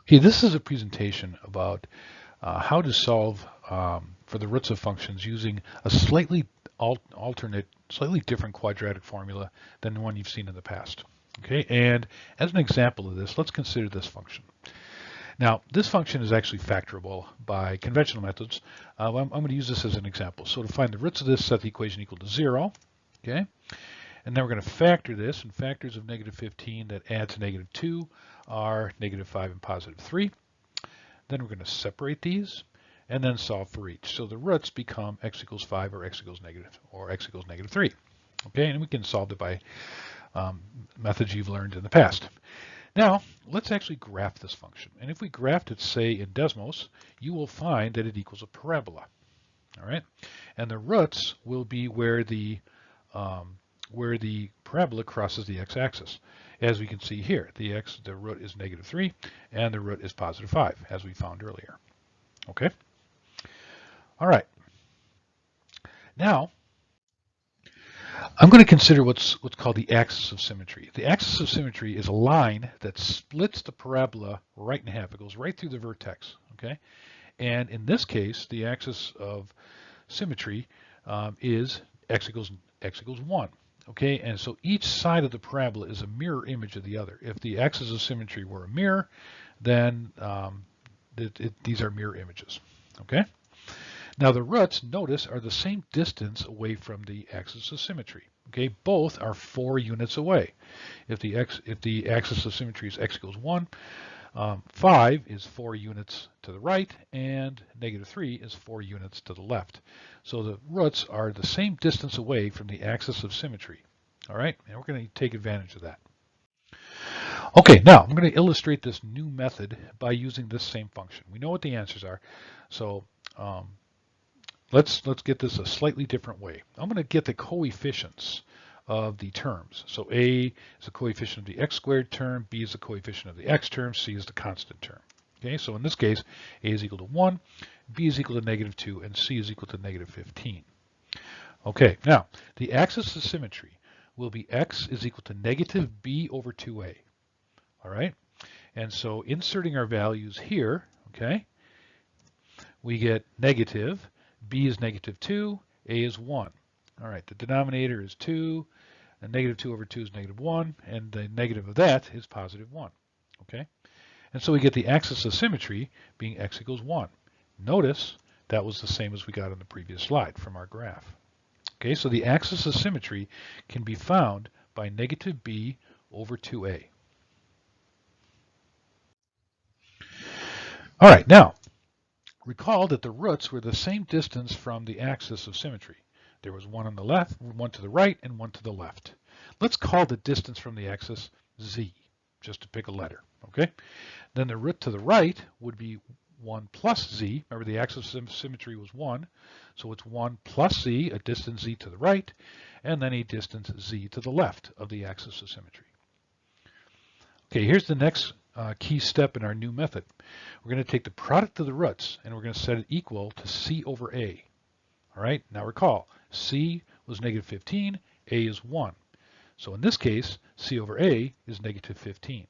Okay, this is a presentation about how to solve for the roots of functions using a slightly alternate, slightly different quadratic formula than the one you've seen in the past. Okay, and as an example of this, let's consider this function. Now, this function is actually factorable by conventional methods. I'm going to use this as an example. So to find the roots of this, set the equation equal to 0. Okay, and then we're going to factor this, and factors of negative 15 that add to negative 2 are negative 5 and positive 3. Then we're going to separate these and then solve for each. So the roots become x equals 5 or x equals negative 3. Okay, and we can solve it by methods you've learned in the past. Now, let's actually graph this function. And if we graphed it, say, in Desmos, you will find that it equals a parabola. All right, and the roots will be where the parabola crosses the x-axis. As we can see here, the root is negative 3, and the root is positive 5, as we found earlier. Okay? All right. Now, I'm going to consider what's called the axis of symmetry. The axis of symmetry is a line that splits the parabola right in half. It goes right through the vertex. Okay? And in this case, the axis of symmetry is x equals 1. Okay, and so each side of the parabola is a mirror image of the other. If the axis of symmetry were a mirror, then these are mirror images. Okay, now the roots, notice, are the same distance away from the axis of symmetry. Okay, both are 4 units away. If the axis of symmetry is x equals 1, 5 is 4 units to the right, and negative 3 is 4 units to the left. So the roots are the same distance away from the axis of symmetry. All right, and we're going to take advantage of that. Okay, now I'm going to illustrate this new method by using this same function. We know what the answers are, so let's get this a slightly different way. I'm going to get the coefficients of the terms. So A is the coefficient of the x squared term, B is the coefficient of the x term, C is the constant term. Okay, so in this case, A is equal to 1, B is equal to negative 2, and C is equal to negative 15. Okay, now the axis of symmetry will be x is equal to negative b over 2a. All right, and so inserting our values here, okay, we get negative, b is negative 2, a is 1. All right, the denominator is 2, and negative 2 over 2 is negative 1, and the negative of that is positive 1. Okay, and so we get the axis of symmetry being x equals 1. Notice that was the same as we got on the previous slide from our graph. Okay, so the axis of symmetry can be found by negative b over 2a. All right, now recall that the roots were the same distance from the axis of symmetry. There was one on the left, one to the right, and one to the left. Let's call the distance from the axis z, just to pick a letter. Okay, then the root to the right would be 1 plus z. Remember, the axis of symmetry was 1, so it's 1 plus z, a distance z to the right, and then a distance z to the left of the axis of symmetry. Okay, here's the next key step in our new method. We're going to take the product of the roots, and we're going to set it equal to c over a. All right, now recall, c was negative 15, a is 1. So in this case, c over a is negative 15.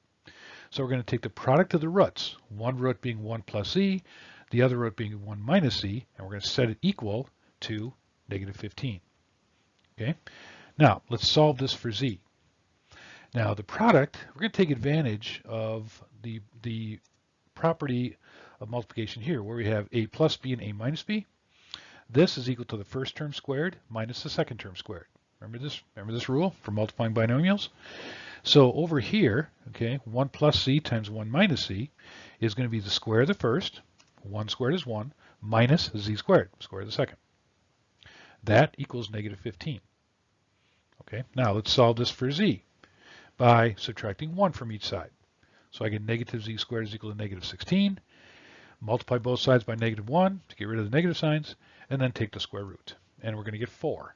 So we're going to take the product of the roots, one root being 1 plus z, the other root being 1 minus z, and we're going to set it equal to negative 15. Okay, now let's solve this for z. Now the product, we're going to take advantage of the property of multiplication here, where we have a plus b and a minus b. This is equal to the first term squared minus the second term squared. Remember this rule for multiplying binomials? So over here, okay, 1 plus c times 1 minus c is going to be the square of the first, 1 squared is 1, minus z squared, square of the second. That equals negative 15. Okay, now let's solve this for z by subtracting 1 from each side. So I get negative z squared is equal to negative 16. Multiply both sides by negative 1 to get rid of the negative signs, and then take the square root. And we're going to get 4.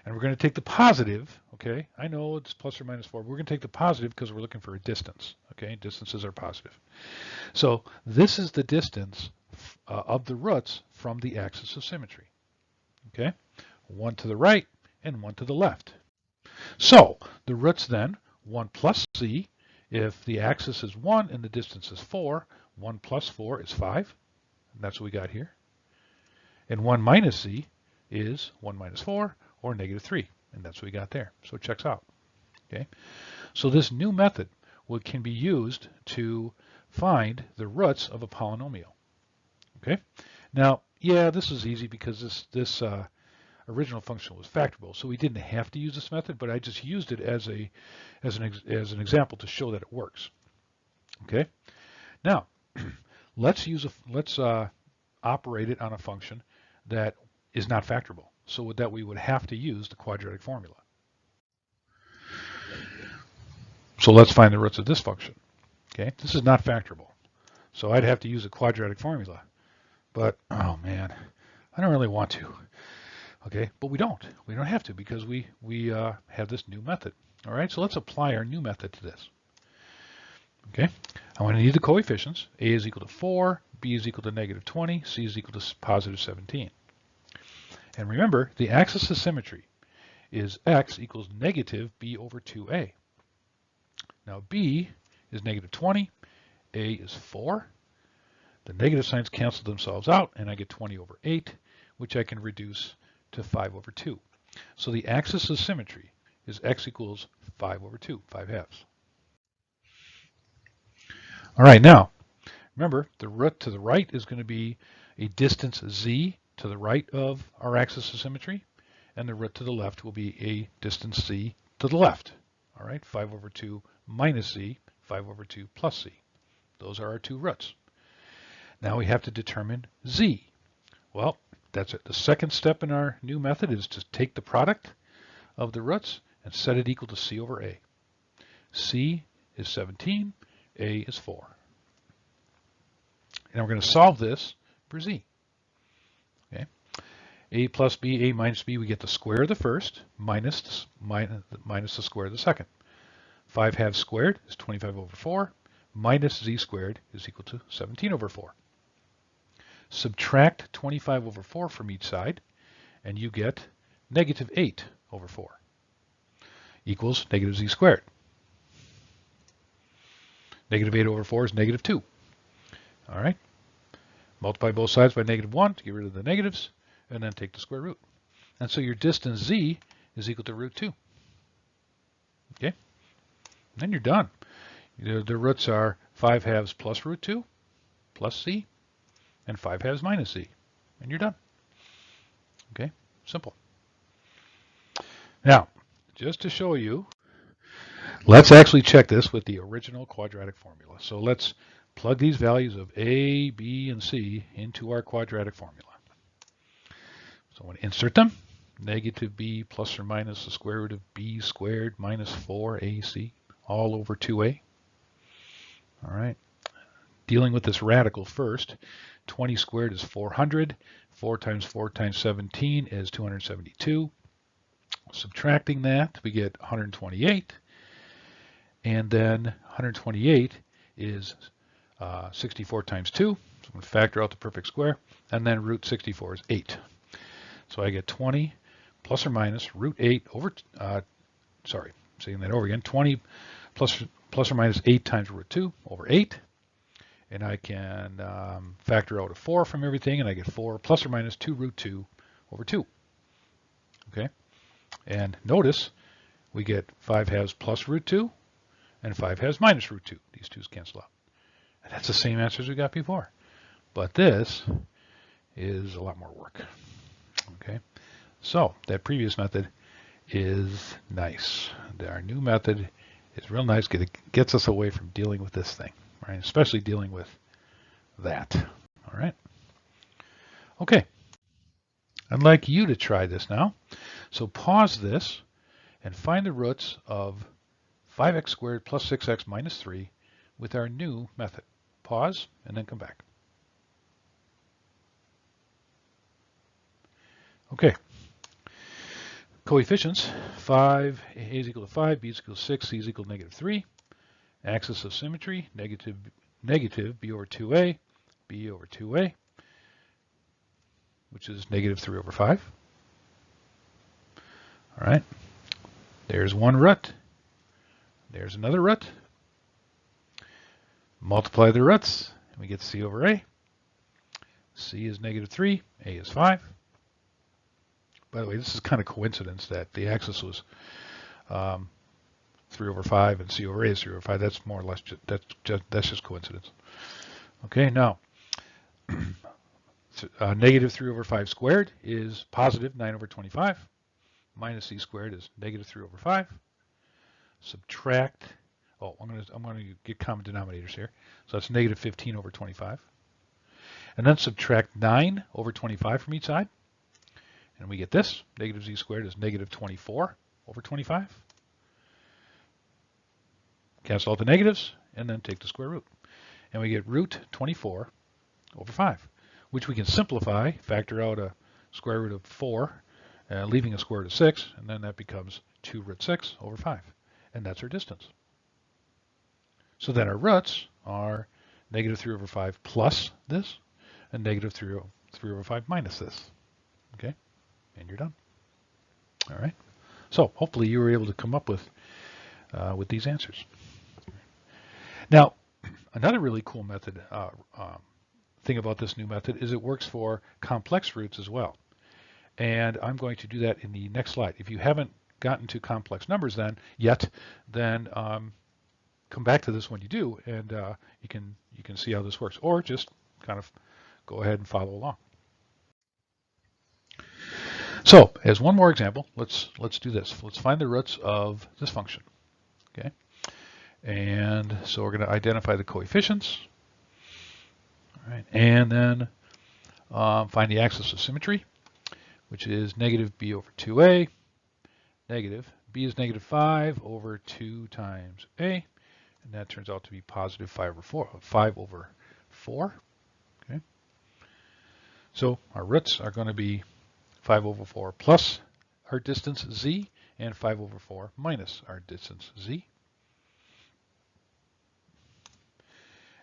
And we're going to take the positive, okay? I know it's plus or minus 4. We're going to take the positive because we're looking for a distance, okay? Distances are positive. So this is the distance of the roots from the axis of symmetry, okay? One to the right and one to the left. So the roots then, 1 plus c If the axis is 1 and the distance is 4, 1 plus 4 is 5. And that's what we got here. And 1 minus z is 1 minus 4, or negative 3. And that's what we got there. So it checks out. Okay. So this new method can be used to find the roots of a polynomial. Okay. Now, yeah, this is easy because this original function was factorable, so we didn't have to use this method, but I just used it as an example to show that it works. Okay. Now, let's operate it on a function that is not factorable, so that we would have to use the quadratic formula. So let's find the roots of this function. Okay, this is not factorable, so I'd have to use a quadratic formula. But oh man, I don't really want to. Okay, but we don't have to because we have this new method. All right, so let's apply our new method to this. Okay, I'm going to need the coefficients. A is equal to 4, B is equal to negative 20, C is equal to positive 17. And remember, the axis of symmetry is x equals negative b over 2a. Now b is negative 20, a is 4. The negative signs cancel themselves out, and I get 20 over 8, which I can reduce to 5 over 2. So the axis of symmetry is x equals 5 over 2, 5/2. All right, now, remember, the root to the right is going to be a distance z to the right of our axis of symmetry, and the root to the left will be a distance z to the left. All right, 5 over 2 minus z, 5 over 2 plus z. Those are our two roots. Now we have to determine z. Well, that's it. The second step in our new method is to take the product of the roots and set it equal to c over a. C is 17, a is 4. And we're going to solve this for z. Okay. A plus b, a minus b, we get the square of the first minus the square of the second. 5/2 squared is 25 over 4, minus z squared is equal to 17 over 4. Subtract 25 over 4 from each side, and you get negative 8 over 4 equals negative z squared. Negative 8 over 4 is negative 2. All right. Multiply both sides by negative 1 to get rid of the negatives, and then take the square root. And so your distance z is equal to root 2. Okay. And then you're done. The roots are 5/2 plus root 2 plus z, and 5/2 minus z. And you're done. Okay. Simple. Now, just to show you, let's actually check this with the original quadratic formula. So let's plug these values of a, b, and c into our quadratic formula. So I'm going to insert them. Negative b plus or minus the square root of b squared minus 4ac all over 2a. All right. Dealing with this radical first, 20 squared is 400. 4 times 4 times 17 is 272. Subtracting that, we get 128. And then 128 is 64 times 2. So I'm going to factor out the perfect square. And then root 64 is 8. So I get 20 plus or minus root 8 over, saying that over again, 20 plus or minus 8 times root 2 over 8. And I can factor out a 4 from everything, and I get 4 plus or minus 2 root 2 over 2. Okay? And notice we get 5/2 plus root 2 and 5/2 minus root 2. These twos cancel out. And that's the same answer as we got before. But this is a lot more work. Okay? So that previous method is nice. Our new method is real nice. It gets us away from dealing with this thing, right? Especially dealing with that. All right? Okay. I'd like you to try this now. So pause this and find the roots of 5x squared plus 6x minus 3 with our new method. Pause and then come back. Okay. Coefficients, 5, a is equal to 5, b is equal to 6, c is equal to negative 3. Axis of symmetry, negative b over 2a, b over 2a, which is negative 3 over 5. All right. There's one root. There's another root. Multiply the roots, and we get c over a. C is -3, a is 5. By the way, this is kind of coincidence that the axis was 3 over 5 and c over a is 3 over 5. That's more or less that's just coincidence. Okay, now -3 over 5 squared is positive 9 over 25. Minus c squared is -3 over 5. Subtract. Oh, I'm going to get common denominators here. So that's -15 over 25. And then subtract 9 over 25 from each side. And we get this. Negative z squared is -24 over 25. Cancel out the negatives, and then take the square root. And we get root 24 over 5, which we can simplify, factor out a square root of 4, leaving a square root of 6, and then that becomes 2 root 6 over 5. And that's our distance. So then our roots are -3 over 5 plus this, and -3 over 5 minus this. Okay, and you're done. All right. So hopefully you were able to come up with these answers. Now, another really cool method, thing about this new method is it works for complex roots as well. And I'm going to do that in the next slide. If you haven't gotten to complex numbers yet, then come back to this when you do, and you can see how this works, or just kind of go ahead and follow along. So, as one more example, let's do this. Let's find the roots of this function. Okay, and so we're going to identify the coefficients. All right, and then find the axis of symmetry, which is -b over 2a, negative b is -5 over 2 times a, and that turns out to be positive 5 over 4. Okay, so our roots are going to be 5 over 4 plus our distance z, and 5 over 4 minus our distance z.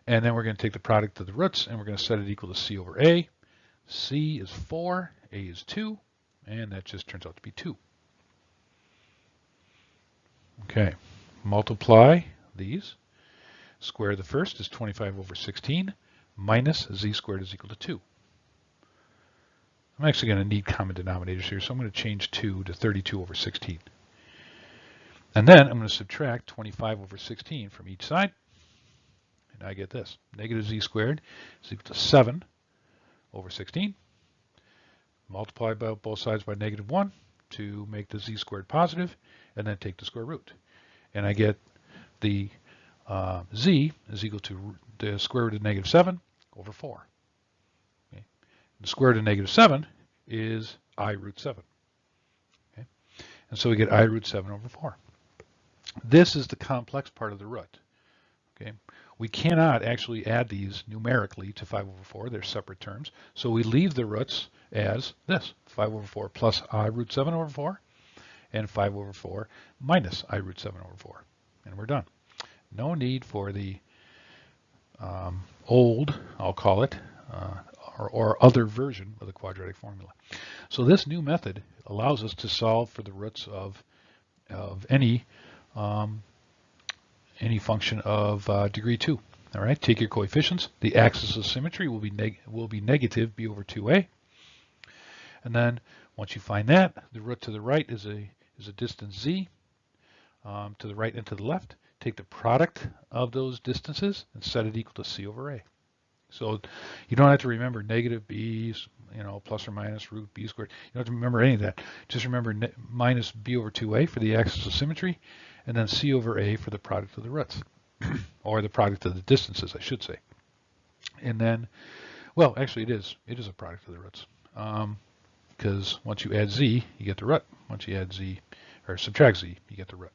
And then we're going to take the product of the roots, and we're going to set it equal to c over a. C is 4, a is 2, and that just turns out to be 2. Okay, multiply these. Square the first is 25 over 16, minus z squared is equal to 2. I'm actually going to need common denominators here, so I'm going to change 2 to 32 over 16. And then I'm going to subtract 25 over 16 from each side, and I get this. Negative z squared is equal to 7 over 16. Multiply both sides by -1 to make the z squared positive, and then take the square root. And I get the z is equal to the square root of -7 over 4. Okay. The square root of -7 is I root 7. Okay. And so we get I root 7 over 4. This is the complex part of the root. Okay. We cannot actually add these numerically to 5 over 4. They're separate terms. So we leave the roots as this, 5 over 4 plus I root 7 over 4, and 5 over 4 minus I root 7 over 4. And we're done. No need for the old, I'll call it, or other version of the quadratic formula. So this new method allows us to solve for the roots of any function of degree 2. All right, take your coefficients. The axis of symmetry will be negative b over 2a. And then once you find that, the root to the right is a distance z, to the right and to the left. Take the product of those distances and set it equal to c over a. So you don't have to remember negative b, plus or minus root b squared. You don't have to remember any of that. Just remember minus b over 2a for the axis of symmetry, and then c over a for the product of the roots, or the product of the distances, I should say. And then, well, actually it is a product of the roots, because once you add z, you get the root. Once you add z, or subtract z, you get the root.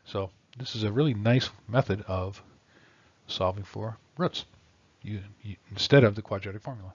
So this is a really nice method of solving for roots instead of the quadratic formula.